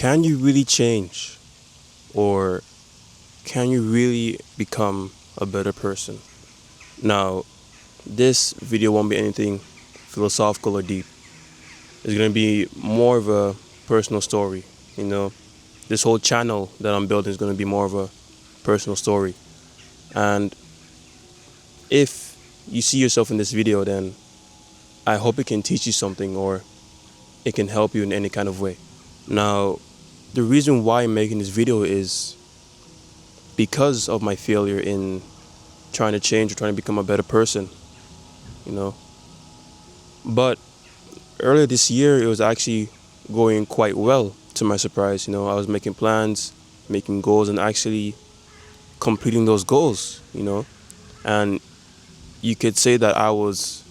Can you really change? Or can you really become a better person? Now, this video won't be anything philosophical or deep. It's going to be more of a personal story. You know, this whole channel that I'm building is going to be more of a personal story. And if you see yourself in this video, then I hope it can teach you something or it can help you in any kind of way. Now, the reason why I'm making this video is because of my failure in trying to change or trying to become a better person, you know. But earlier this year, it was actually going quite well to my surprise. You know, I was making plans, making goals, and actually completing those goals, you know. And you could say that I was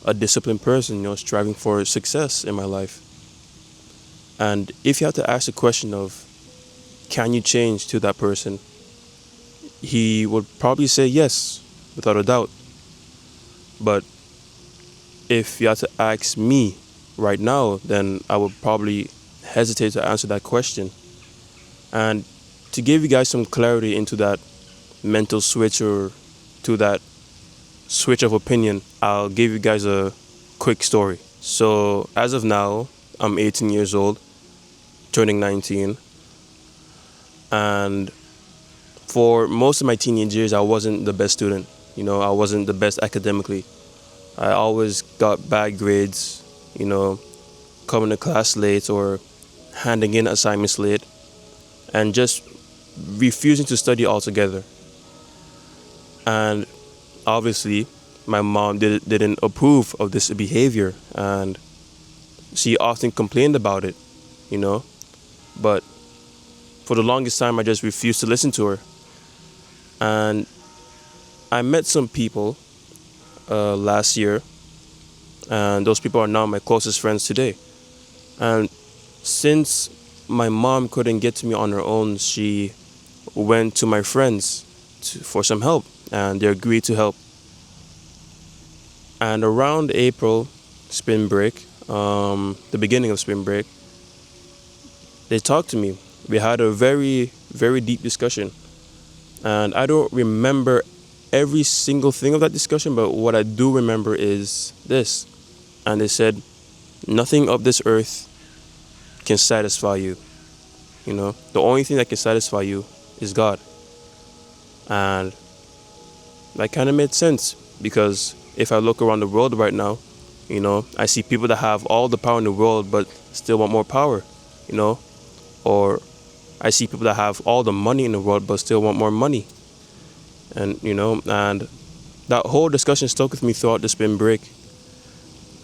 a disciplined person, you know, striving for success in my life. And if you had to ask the question of, can you change to that person? He would probably say yes, without a doubt. But if you had to ask me right now, then I would probably hesitate to answer that question. And to give you guys some clarity into that mental switch or to that switch of opinion, I'll give you guys a quick story. So, as of now, I'm 18 years old, turning 19. And for most of my teenage years, I wasn't the best student. You know, I wasn't the best academically. I always got bad grades, you know, coming to class late or handing in assignments late and just refusing to study altogether. And obviously, my mom didn't approve of this behavior and she often complained about it, you know. But for the longest time, I just refused to listen to her. And I met some people last year, and those people are now my closest friends today. And since my mom couldn't get to me on her own, she went to my friends for some help, and they agreed to help. And around April, spring break, the beginning of spring break, they talked to me. We had a very, very deep discussion. And I don't remember every single thing of that discussion, but what I do remember is this. And they said, nothing of this earth can satisfy you. You know, the only thing that can satisfy you is God. And that kind of made sense because if I look around the world right now, you know, I see people that have all the power in the world but still want more power, you know, or I see people that have all the money in the world but still want more money. And, you know, and that whole discussion stuck with me throughout the spring break.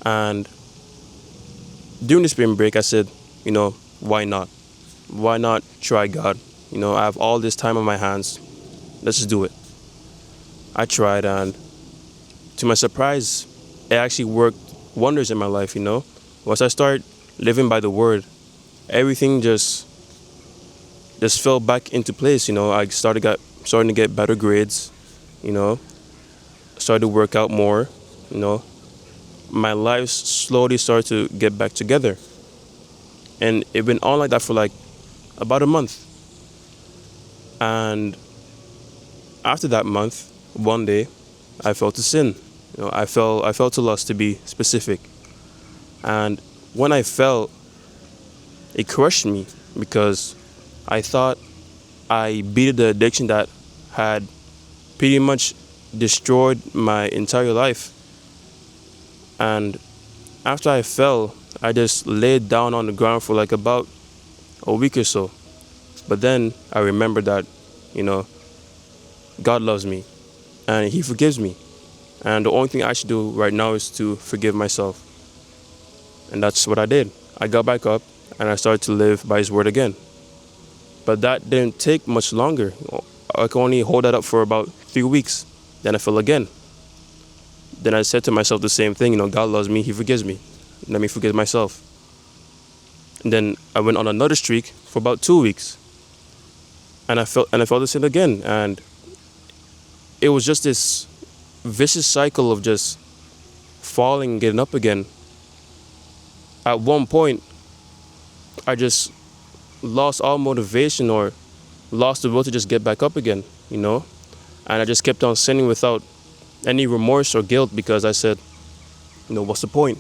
And during the spring break, I said, you know, why not? Why not try God? You know, I have all this time on my hands. Let's just do it. I tried, and to my surprise, it actually worked wonders in my life, you know. Once I started living by the word, everything just fell back into place, you know. I starting to get better grades, you know. Started to work out more, you know. My life slowly started to get back together. And it went on like that for like about a month. And after that month, one day, I fell to sin. You know, I fell to lust, to be specific. And when I fell, it crushed me because I thought I beat the addiction that had pretty much destroyed my entire life. And after I fell, I just laid down on the ground for like about a week or so. But then I remembered that, you know, God loves me and He forgives me. And the only thing I should do right now is to forgive myself. And that's what I did. I got back up and I started to live by His word again. But that didn't take much longer. I could only hold that up for about 3 weeks. Then I fell again. Then I said to myself the same thing, you know, God loves me, He forgives me. Let me forgive myself. And then I went on another streak for about 2 weeks. And I felt the same again. And it was just this vicious cycle of just falling and getting up again. At one point, I just lost all motivation or lost the will to just get back up again, you know? And I just kept on sinning without any remorse or guilt because I said, what's the point?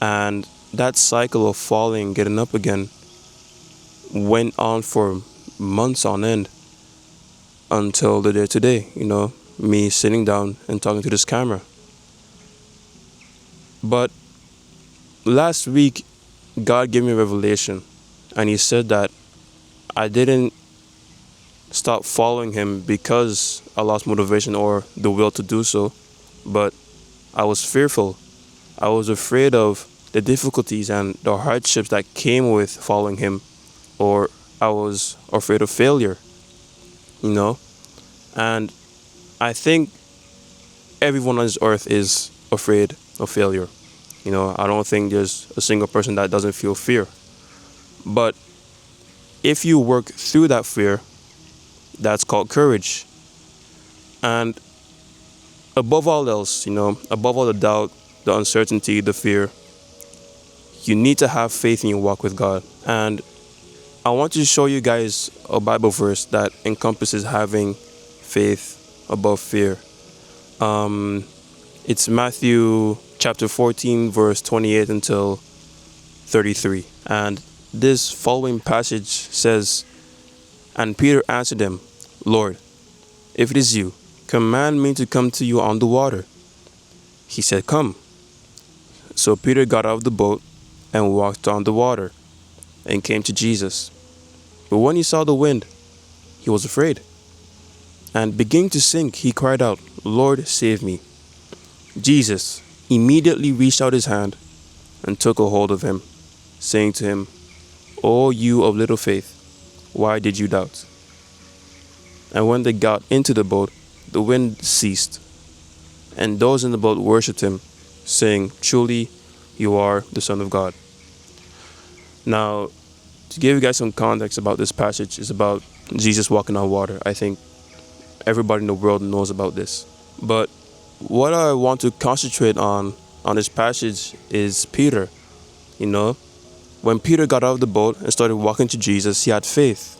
And that cycle of falling, getting up again, went on for months on end until the day today, me sitting down and talking to this camera. But last week, God gave me a revelation, and He said that I didn't stop following Him because I lost motivation or the will to do so, but I was fearful. I was afraid of the difficulties and the hardships that came with following Him, or I was afraid of failure, And I think everyone on this earth is afraid of failure. I don't think there's a single person that doesn't feel fear. But if you work through that fear, that's called courage. And above all else, above all the doubt, the uncertainty, the fear, you need to have faith in your walk with God. And I want to show you guys a Bible verse that encompasses having faith above fear. It's Matthew chapter 14, verse 28 until 33. And this following passage says, "And Peter answered him, Lord, if it is you, command me to come to you on the water." He said, "Come." So Peter got out of the boat and walked on the water and came to Jesus. But when he saw the wind, he was afraid. And beginning to sink, he cried out, "Lord, save me." Jesus immediately reached out his hand and took a hold of him, saying to him, "O you of little faith, why did you doubt?" And when they got into the boat, the wind ceased, and those in the boat worshipped him, saying, "Truly, you are the Son of God." Now, to give you guys some context about this passage, is about Jesus walking on water. I think everybody in the world knows about this. But what I want to concentrate on this passage is Peter. When Peter got out of the boat and started walking to Jesus, he had faith,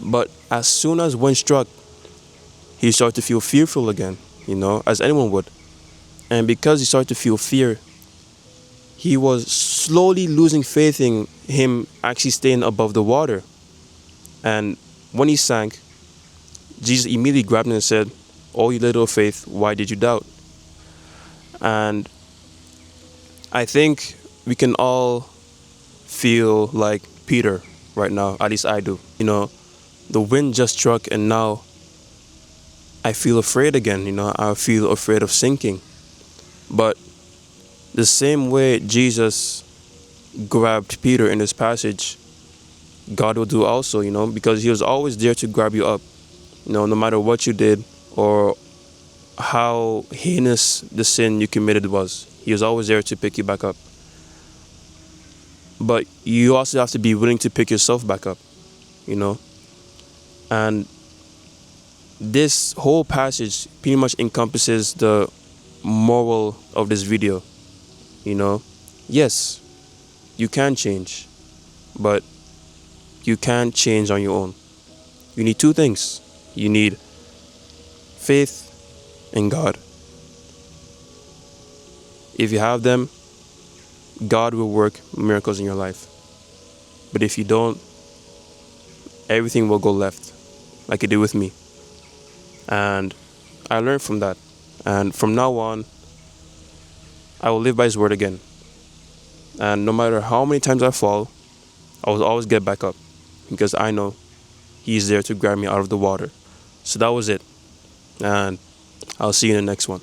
But as soon as wind struck, he started to feel fearful again, as anyone would. And because he started to feel fear, he was slowly losing faith in him actually staying above the water. And when he sank, Jesus immediately grabbed him and said, "O you little faith, why did you doubt?" And I think we can all feel like Peter right now, at least I do. The wind just struck and now I feel afraid again, I feel afraid of sinking. But the same way Jesus grabbed Peter in this passage, God will do also, because He was always there to grab you up, no matter what you did or how heinous the sin you committed was. He was always there to pick you back up. But you also have to be willing to pick yourself back up, And this whole passage pretty much encompasses the moral of this video. Yes, you can change, but you can't change on your own. You need two things. You need faith in God. If you have them, God will work miracles in your life. But if you don't, everything will go left, like it did with me. And I learned from that. And from now on, I will live by His word again. And no matter how many times I fall, I will always get back up, because I know He is there to grab me out of the water. So that was it. And I'll see you in the next one.